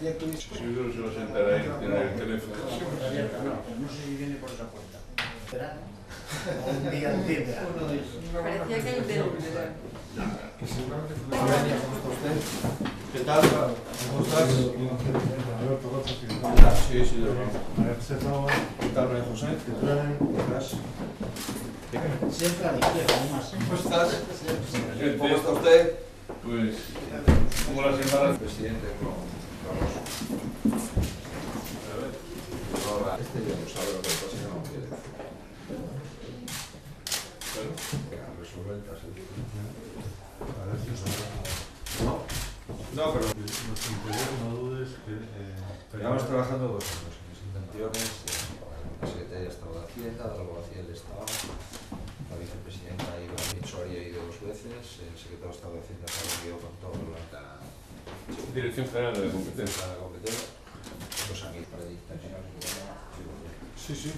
Seguro se va a sentar ahí, tiene el teléfono. No sé si viene por esa puerta. Verano. O un día antes. Parecía que hay un dedo. ¿Qué tal? ¿Cómo estás? Sí, sí, lo conozco. ¿Qué tal, María José? Siempre a la izquierda, además. ¿Cómo estás? ¿Cómo está usted? Pues, como la semana presidente con Carlos. Este ya no sabe lo que pasa, que no quiere. Resolver el caso. No, pero No dudes que... llevamos trabajando 2 años en mis intenciones. La Secretaría de Estado de Hacienda, de la Abogacía del Estado, la vicepresidenta ha ido a Soria, ha ido 2 veces, el secretario de Estado de Hacienda se ha reunido con toda la Dirección General de Competencia. competencia. Los han ido para dictar. Sí, sí.